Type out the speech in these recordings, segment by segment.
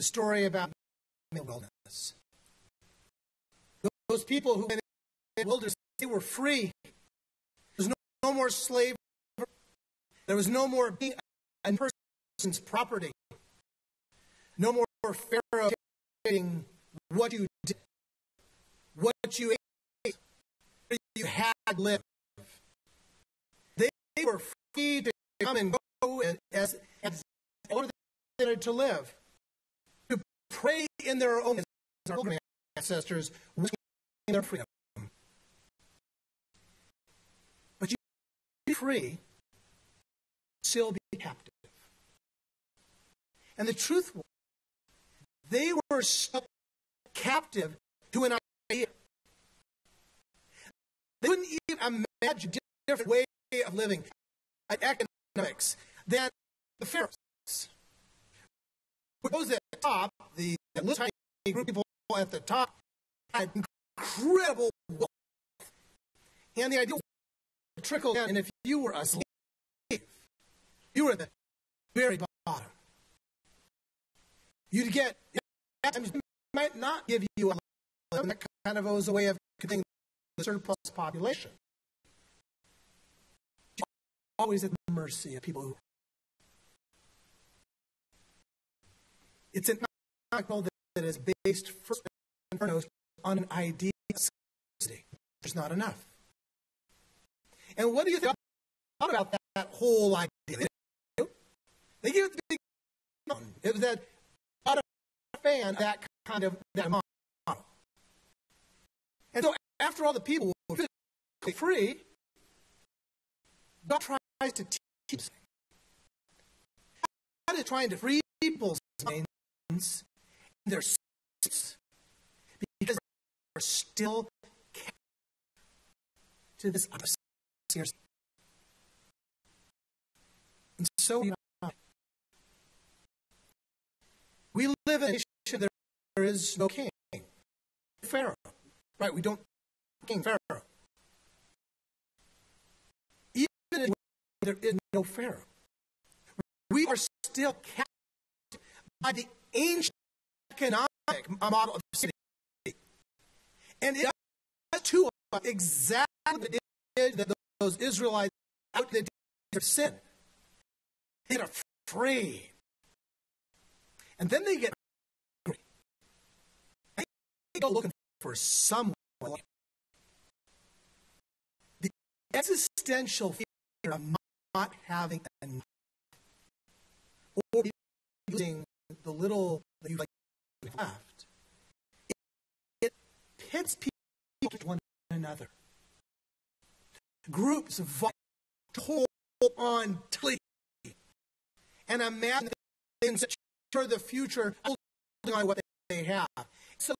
the story about the wilderness. Those people who went in the wilderness, they were free. There was no more slavery. There was no more being a person's property. No more Pharaoh dictating what you did, what you ate, where you had to live. They were free to come and go as they wanted to live, to pray in their own, as our ancestors, wishing their freedom. But you be free, still be captive. And the truth was, they were still captive to an idea. They couldn't even imagine a different way of living, economics, than the Pharaohs. Those at the top, the little tiny group of people at the top, had incredible wealth. And the idea was trickle down, and if you were a slave, you were at the very bottom. You'd get, might not give you a living. That kind of was a way of containing the surplus population. You're always at the mercy of people who. It's an economic that is based first and foremost on an idea of scarcity. There's not enough. And what do you think about that whole idea? They give it the big mountain. It was that not a fan that kind of that model. And so after all the people were free, God tries to teach us. God is trying to free people's minds and their souls because they are still captive to this other scarcity. And so we live in a nation there is no king. Pharaoh. Right, we don't king Pharaoh. Even in there is no Pharaoh. We are still captive by the ancient economic model of city. And it does to us exactly what it did that those Israelites out the day of sin. They get afraid. And then they get angry. And they go looking for some way. The existential fear of not having enough, or using the little that you like left, it pits people to one another. Groups vie to hold on tightly and imagine that they can secure the future holding on what they have. So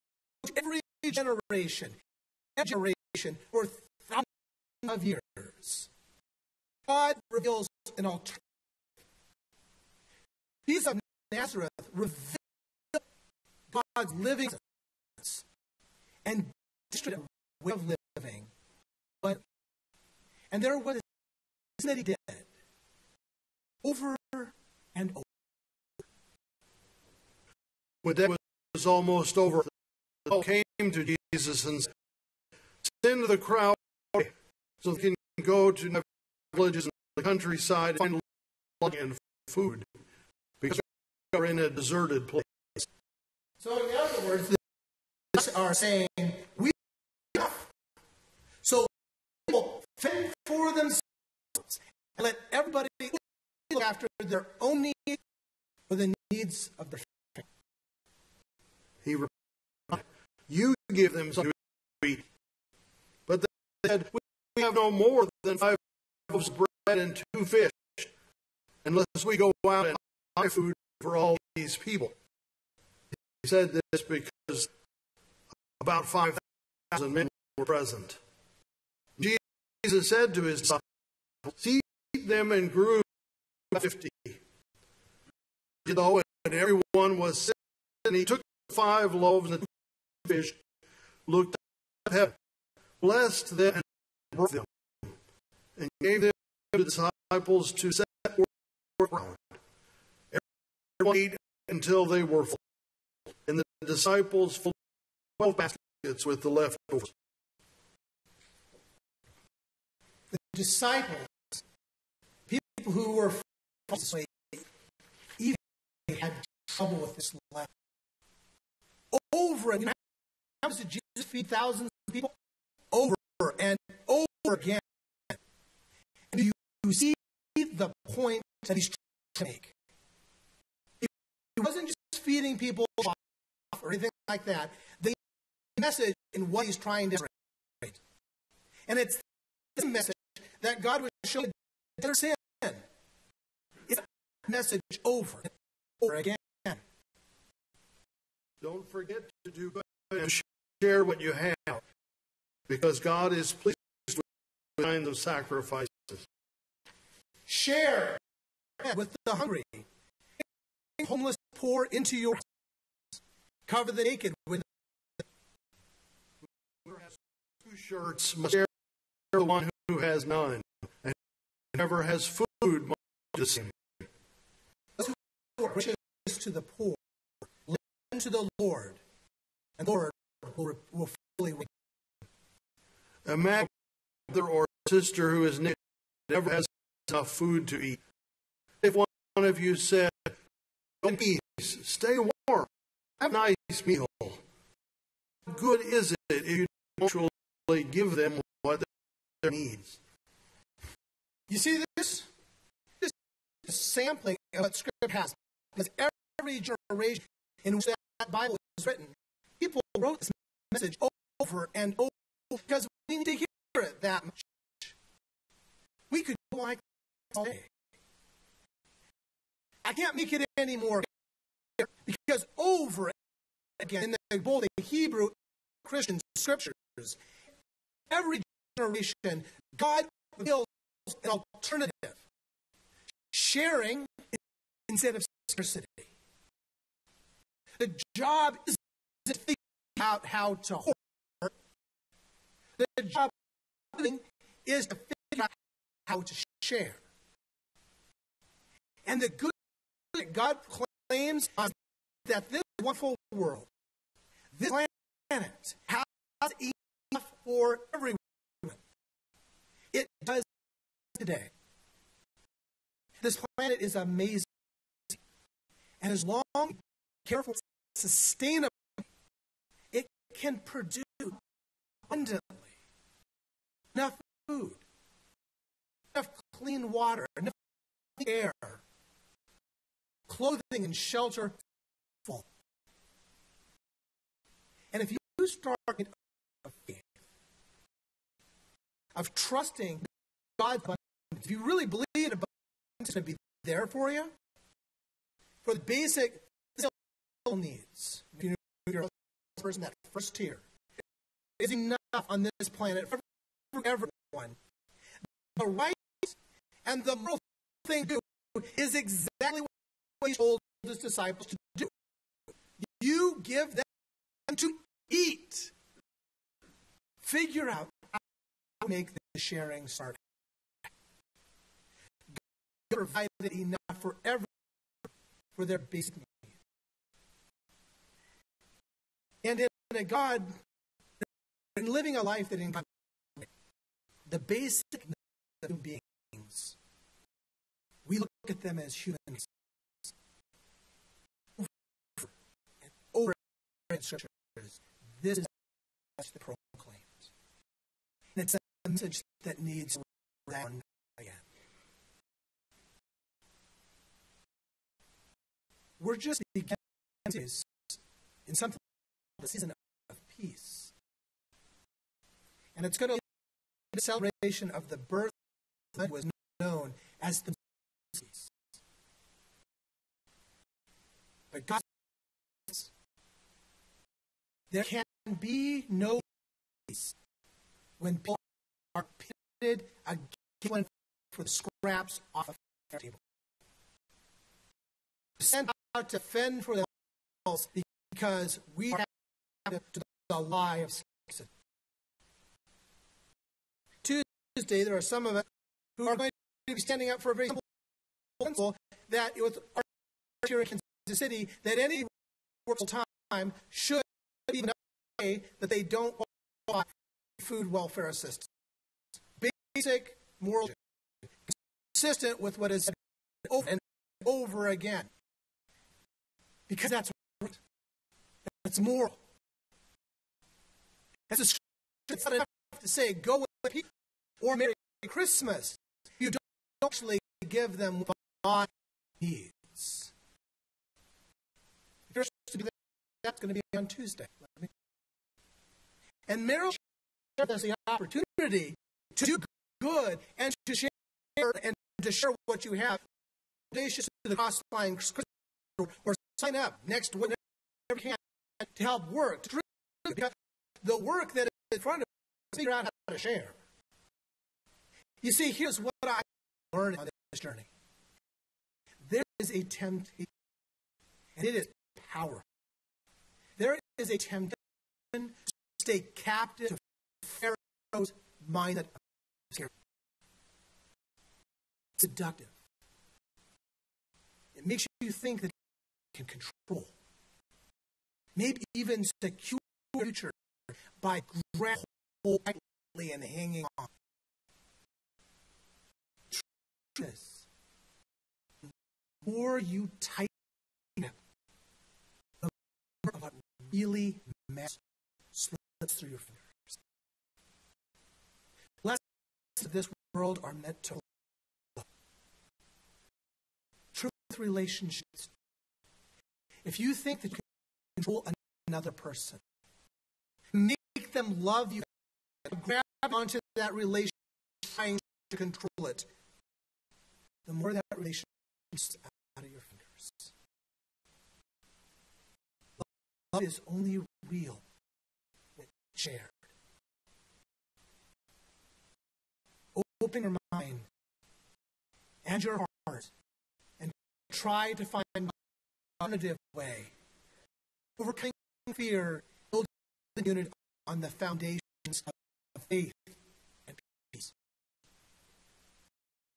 every generation for thousands of years, God reveals an alternative. Jesus of Nazareth revealed God's living presence and demonstrated a way of living. And there was that he did over and over. When that was almost over, the people came to Jesus and said, "Send to the crowd so they can go to villages in the countryside and find lodging and food, because we are in a deserted place." So in other words, they are saying, we have enough. So people fend for themselves and let everybody look after their own needs or the needs of their family. He replied, "You give them something to eat." But they said, "We have no more than 5 loaves of bread and 2 fish, unless we go out and buy food for all these people." He said this because about 5,000 men were present. Jesus said to his disciples, "Seat them in groups of 50. And everyone was sitting, and he took 5 loaves and 2 fish, looked up at heaven, blessed them, and broke them, and gave them to the disciples to set around. Everyone ate until they were full. disciples filled 12 baskets with the leftovers. The disciples, people who were falsely, even had trouble with this left. Over again, how did Jesus feed thousands of people? Over and over again. And do you see the point that he's trying to make? He wasn't just feeding people or anything like that. The message in what he's trying to demonstrate. And it's this message that God was showing their sin. It's a message over and over again. Don't forget to do good and share what you have, because God is pleased with the kind of sacrifices. Share with the hungry. Homeless, poor into your house. Cover the naked with whoever has 2 shirts must share the one who has none, and whoever has food must do the same. Those who are riches to the poor, lend to the Lord, and the Lord will fully repay. Imagine a brother or sister who is naked never has enough food to eat. If one of you said, "Please stay warm, have a nice meal," what good is it if you don't actually give them what their needs? You see this? This is a sampling of what Scripture has. Because every generation in which that Bible was written, people wrote this message over and over because we need to hear it that much. We could go like this all day. I can't make it any more clear because over again in both the Hebrew and Christian scriptures, every generation God builds an alternative, sharing instead of scarcity. The job is to figure out how to hoard. The job is to figure out how to share. And the good that God claims is that this wonderful world, this planet, has enough for everyone. It does today. This planet is amazing. And as long as careful, sustainable, it can produce abundantly enough food, enough clean water, enough clean air, clothing and shelter full. And if you start of faith, of trusting God's abundance, if you really believe abundance is going to be there for you, for the basic needs, if you're a person, that first tier, is enough on this planet for everyone. The right and the moral thing to do is exactly what he told his disciples to do. You give them to eat. Figure out how to make the sharing start. God provided enough for everyone for their basic needs. And in living a life that includes the basic needs of human beings, we look at them as humans. Over in Scriptures, this is the proclaimed. And it's a message that needs down again. We're just beginning in something called the season of peace. And it's going to be a celebration of the birth that was known as the peace. But God says, there can be no peace when people are pitted against for the scraps off of their table. Sent out to fend for themselves because we are to the lie of scarcity. Tuesday, there are some of us who are going to be standing up for a very simple principle that with our here in Kansas City, that any work full time time should be enough to say that they don't qualify for food welfare assistance. Basic moral, consistent with what is said over and over again. Because that's right. That's moral. That's it's not enough to say, go with people or Merry Christmas. You don't actually give them what God needs. First, that's going to be on Tuesday. And Meryl has the opportunity to do good and to share what you have. Audacious to the cross-line or sign up next whenever you can to help work. Because the work that is in front of us, figure out how to share. You see, here's what I learned on this journey. There is a temptation, and it is power. There is a temptation to stay captive to Pharaoh's mindset of scarcity. It's seductive. It makes you think that you can control, maybe even secure the future by grabbing hold tightly and hanging on. Truth is, the more you tighten it, the more of what really matters slips through your fingers. The lessons of this world are meant to love. Truth relationships. If you think that you can control another person, make them love you, grab onto that relationship, trying to control it, the more that relationship slips out of your fingers. Love is only real when shared. Open your mind and your heart and try to find an alternative way. Overcoming fear, building unity on the foundations of faith and peace.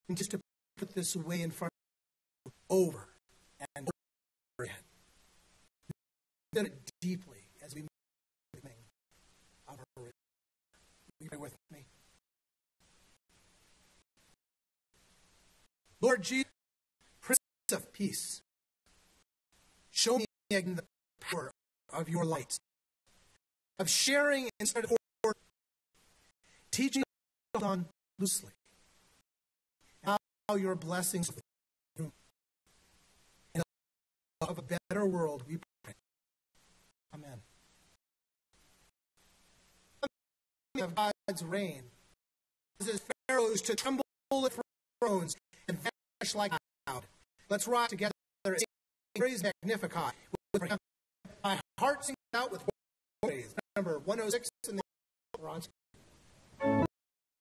And just to put this away in front of you over and over again. We've done it deeply as we make the of our religion. Will you pray with me? Lord Jesus, Prince of Peace, show me again the power of your light, of sharing instead of hoarding, teaching us on loosely, how your blessings and of a better world, we pray. Amen. Of God's reign, causes pharaohs to tremble at thrones and vanish like a cloud. Let's rise together and sing praise Magnificat. My heart sings out with praise. Number 106 in the bronze.